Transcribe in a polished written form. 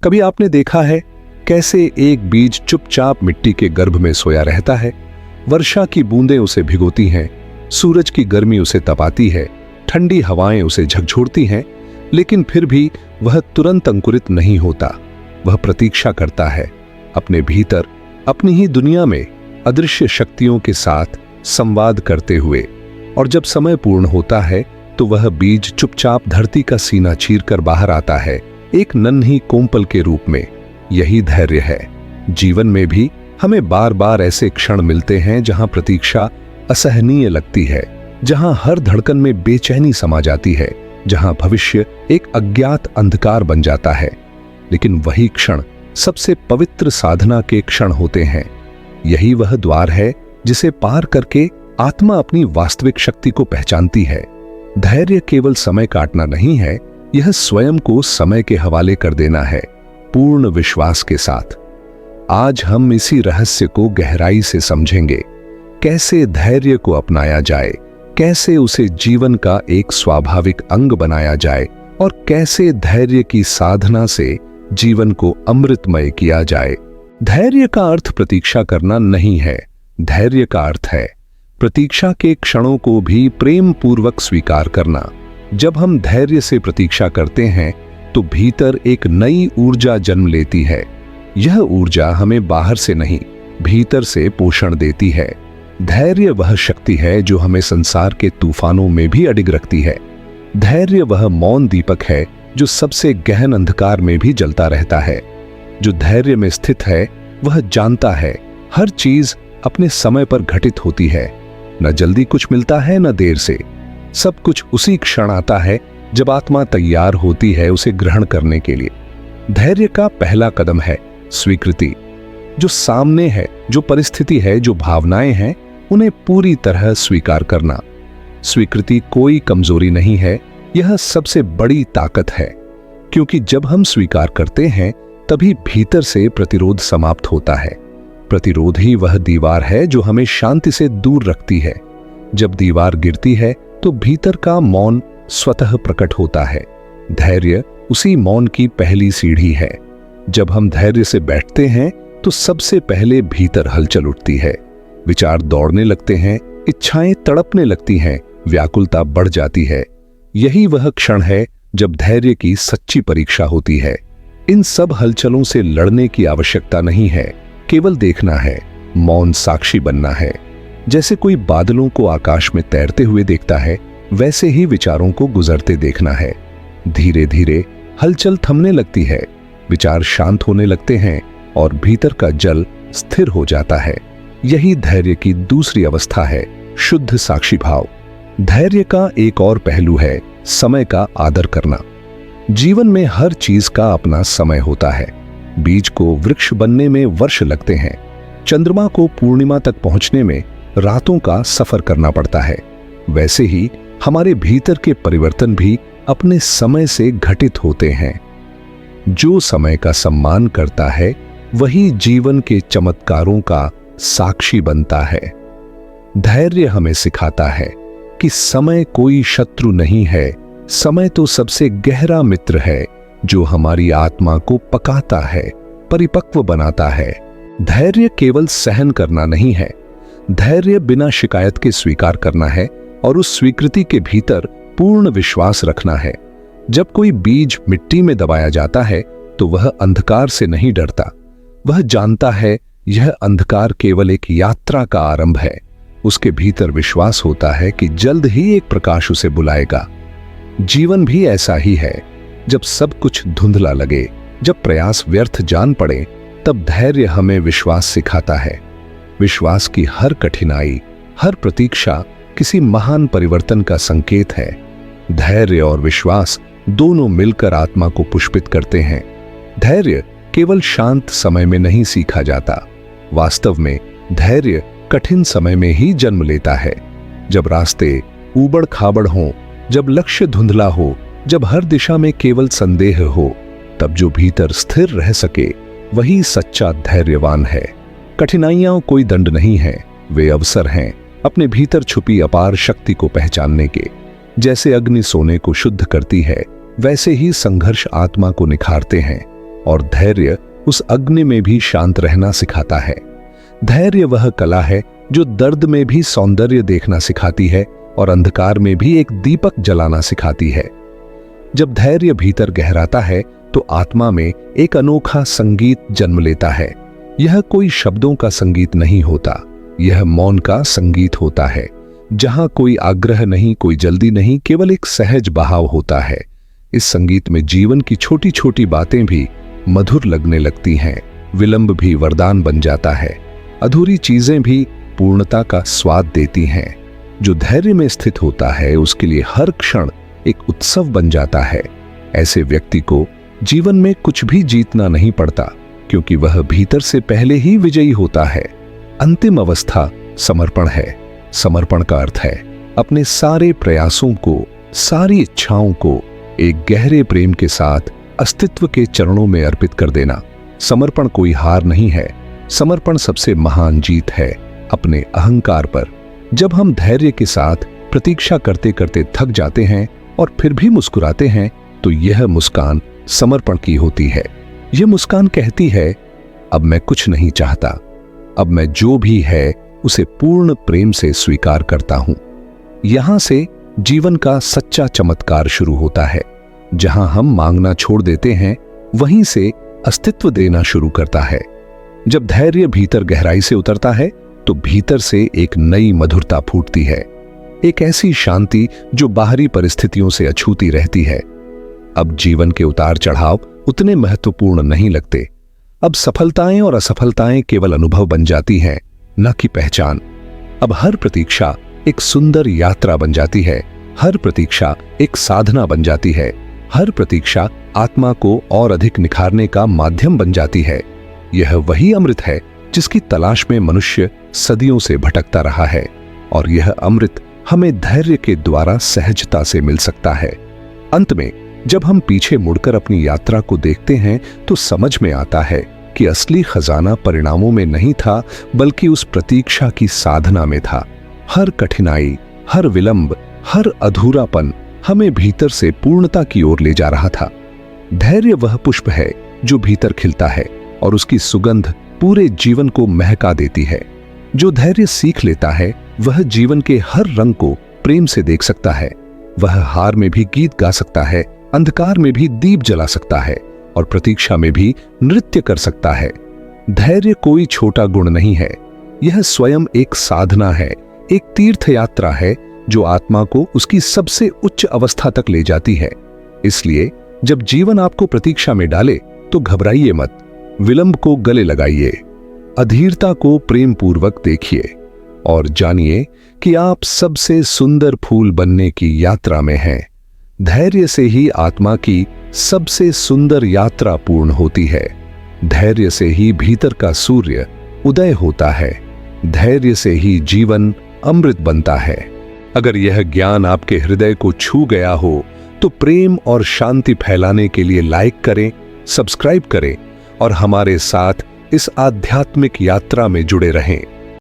कभी आपने देखा है कैसे एक बीज चुपचाप मिट्टी के गर्भ में सोया रहता है। वर्षा की बूंदें उसे भिगोती हैं, सूरज की गर्मी उसे तपाती है, ठंडी हवाएं उसे झकझोरती हैं, लेकिन फिर भी वह तुरंत अंकुरित नहीं होता। वह प्रतीक्षा करता है, अपने भीतर अपनी ही दुनिया में अदृश्य शक्तियों के साथ संवाद करते हुए। और जब समय पूर्ण होता है तो वह बीज चुपचाप धरती का सीना चीरकर बाहर आता है, एक नन्ही कोमपल के रूप में। यही धैर्य है। जीवन में भी हमें बार बार ऐसे क्षण मिलते हैं जहां प्रतीक्षा असहनीय लगती है, जहां हर धड़कन में बेचैनी समा जाती है, जहां भविष्य एक अज्ञात अंधकार बन जाता है। लेकिन वही क्षण सबसे पवित्र साधना के क्षण होते हैं। यही वह द्वार है जिसे पार करके आत्मा अपनी वास्तविक शक्ति को पहचानती है। धैर्य केवल समय काटना नहीं है, यह स्वयं को समय के हवाले कर देना है, पूर्ण विश्वास के साथ। आज हम इसी रहस्य को गहराई से समझेंगे, कैसे धैर्य को अपनाया जाए, कैसे उसे जीवन का एक स्वाभाविक अंग बनाया जाए और कैसे धैर्य की साधना से जीवन को अमृतमय किया जाए। धैर्य का अर्थ प्रतीक्षा करना नहीं है। धैर्य का अर्थ है प्रतीक्षा के क्षणों को भी प्रेम पूर्वक स्वीकार करना। जब हम धैर्य से प्रतीक्षा करते हैं तो भीतर एक नई ऊर्जा जन्म लेती है। यह ऊर्जा हमें बाहर से नहीं, भीतर से पोषण देती है। धैर्य वह शक्ति है जो हमें संसार के तूफानों में भी अडिग रखती है। धैर्य वह मौन दीपक है जो सबसे गहन अंधकार में भी जलता रहता है। जो धैर्य में स्थित है वह जानता है हर चीज अपने समय पर घटित होती है। न जल्दी कुछ मिलता है न देर से। सब कुछ उसी क्षण आता है जब आत्मा तैयार होती है उसे ग्रहण करने के लिए। धैर्य का पहला कदम है स्वीकृति। जो सामने है, जो परिस्थिति है, जो भावनाएं हैं, उन्हें पूरी तरह स्वीकार करना। स्वीकृति कोई कमजोरी नहीं है, यह सबसे बड़ी ताकत है। क्योंकि जब हम स्वीकार करते हैं तभी भीतर से प्रतिरोध समाप्त होता है। प्रतिरोध ही वह दीवार है जो हमें शांति से दूर रखती है। जब दीवार गिरती है तो भीतर का मौन स्वतः प्रकट होता है। धैर्य उसी मौन की पहली सीढ़ी है। जब हम धैर्य से बैठते हैं तो सबसे पहले भीतर हलचल उठती है। विचार दौड़ने लगते हैं, इच्छाएं तड़पने लगती हैं, व्याकुलता बढ़ जाती है। यही वह क्षण है जब धैर्य की सच्ची परीक्षा होती है। इन सब हलचलों से लड़ने की आवश्यकता नहीं है, केवल देखना है, मौन साक्षी बनना है। जैसे कोई बादलों को आकाश में तैरते हुए देखता है, वैसे ही विचारों को गुजरते देखना है। धीरे धीरे हलचल थमने लगती है, विचार शांत होने लगते हैं और भीतर का जल स्थिर हो जाता है। यही धैर्य की दूसरी अवस्था है, शुद्ध साक्षी भाव। धैर्य का एक और पहलू है समय का आदर करना। जीवन में हर चीज का अपना समय होता है। बीज को वृक्ष बनने में वर्ष लगते हैं, चंद्रमा को पूर्णिमा तक पहुंचने में रातों का सफर करना पड़ता है। वैसे ही हमारे भीतर के परिवर्तन भी अपने समय से घटित होते हैं। जो समय का सम्मान करता है वही जीवन के चमत्कारों का साक्षी बनता है। धैर्य हमें सिखाता है कि समय कोई शत्रु नहीं है, समय तो सबसे गहरा मित्र है जो हमारी आत्मा को पकाता है, परिपक्व बनाता है। धैर्य केवल सहन करना नहीं है, धैर्य बिना शिकायत के स्वीकार करना है और उस स्वीकृति के भीतर पूर्ण विश्वास रखना है। जब कोई बीज मिट्टी में दबाया जाता है तो वह अंधकार से नहीं डरता। वह जानता है यह अंधकार केवल एक यात्रा का आरंभ है। उसके भीतर विश्वास होता है कि जल्द ही एक प्रकाश उसे बुलाएगा। जीवन भी ऐसा ही है। जब सब कुछ धुंधला लगे, जब प्रयास व्यर्थ जान पड़े, तब धैर्य हमें विश्वास सिखाता है। विश्वास की हर कठिनाई, हर प्रतीक्षा किसी महान परिवर्तन का संकेत है। धैर्य और विश्वास दोनों मिलकर आत्मा को पुष्पित करते हैं। धैर्य केवल शांत समय में नहीं सीखा जाता। वास्तव में धैर्य कठिन समय में ही जन्म लेता है। जब रास्ते ऊबड़ खाबड़ हों, जब लक्ष्य धुंधला हो, जब हर दिशा में केवल संदेह हो, तब जो भीतर स्थिर रह सके वही सच्चा धैर्यवान है। कठिनाइयां कोई दंड नहीं है, वे अवसर हैं अपने भीतर छुपी अपार शक्ति को पहचानने के। जैसे अग्नि सोने को शुद्ध करती है, वैसे ही संघर्ष आत्मा को निखारते हैं। और धैर्य उस अग्नि में भी शांत रहना सिखाता है। धैर्य वह कला है जो दर्द में भी सौंदर्य देखना सिखाती है और अंधकार में भी एक दीपक जलाना सिखाती है। जब धैर्य भीतर गहराता है तो आत्मा में एक अनोखा संगीत जन्म लेता है। यह कोई शब्दों का संगीत नहीं होता, यह मौन का संगीत होता है, जहां कोई आग्रह नहीं, कोई जल्दी नहीं, केवल एक सहज बहाव होता है। इस संगीत में जीवन की छोटी छोटी बातें भी मधुर लगने लगती हैं, विलंब भी वरदान बन जाता है, अधूरी चीजें भी पूर्णता का स्वाद देती हैं। जो धैर्य में स्थित होता है उसके लिए हर क्षण एक उत्सव बन जाता है। ऐसे व्यक्ति को जीवन में कुछ भी जीतना नहीं पड़ता, क्योंकि वह भीतर से पहले ही विजयी होता है। अंतिम अवस्था समर्पण है। समर्पण का अर्थ है अपने सारे प्रयासों को, सारी इच्छाओं को एक गहरे प्रेम के साथ अस्तित्व के चरणों में अर्पित कर देना। समर्पण कोई हार नहीं है, समर्पण सबसे महान जीत है अपने अहंकार पर। जब हम धैर्य के साथ प्रतीक्षा करते करते थक जाते हैं और फिर भी मुस्कुराते हैं, तो यह मुस्कान समर्पण की होती है। यह मुस्कान कहती है, अब मैं कुछ नहीं चाहता, अब मैं जो भी है उसे पूर्ण प्रेम से स्वीकार करता हूं। यहां से जीवन का सच्चा चमत्कार शुरू होता है। जहां हम मांगना छोड़ देते हैं, वहीं से अस्तित्व देना शुरू करता है। जब धैर्य भीतर गहराई से उतरता है तो भीतर से एक नई मधुरता फूटती है, एक ऐसी शांति जो बाहरी परिस्थितियों से अछूती रहती है। अब जीवन के उतार चढ़ाव उतने महत्वपूर्ण नहीं लगते। अब सफलताएं और असफलताएं केवल अनुभव बन जाती हैं, न कि पहचान। अब हर प्रतीक्षा एक सुंदर यात्रा बन जाती है, हर प्रतीक्षा एक साधना बन जाती है, हर प्रतीक्षा आत्मा को और अधिक निखारने का माध्यम बन जाती है। यह वही अमृत है जिसकी तलाश में मनुष्य सदियों से भटकता रहा है, और यह अमृत हमें धैर्य के द्वारा सहजता से मिल सकता है। अंत में जब हम पीछे मुड़कर अपनी यात्रा को देखते हैं तो समझ में आता है कि असली खजाना परिणामों में नहीं था, बल्कि उस प्रतीक्षा की साधना में था। हर कठिनाई, हर विलंब, हर अधूरापन हमें भीतर से पूर्णता की ओर ले जा रहा था। धैर्य वह पुष्प है जो भीतर खिलता है और उसकी सुगंध पूरे जीवन को महका देती है। जो धैर्य सीख लेता है वह जीवन के हर रंग को प्रेम से देख सकता है। वह हार में भी गीत गा सकता है, अंधकार में भी दीप जला सकता है और प्रतीक्षा में भी नृत्य कर सकता है। धैर्य कोई छोटा गुण नहीं है, यह स्वयं एक साधना है, एक तीर्थ यात्रा है जो आत्मा को उसकी सबसे उच्च अवस्था तक ले जाती है। इसलिए जब जीवन आपको प्रतीक्षा में डाले तो घबराइए मत, विलंब को गले लगाइए, अधीरता को प्रेम पूर्वक देखिए और जानिए कि आप सबसे सुंदर फूल बनने की यात्रा में हैं। धैर्य से ही आत्मा की सबसे सुंदर यात्रा पूर्ण होती है। धैर्य से ही भीतर का सूर्य उदय होता है। धैर्य से ही जीवन अमृत बनता है। अगर यह ज्ञान आपके हृदय को छू गया हो तो प्रेम और शांति फैलाने के लिए लाइक करें, सब्सक्राइब करें और हमारे साथ इस आध्यात्मिक यात्रा में जुड़े रहें।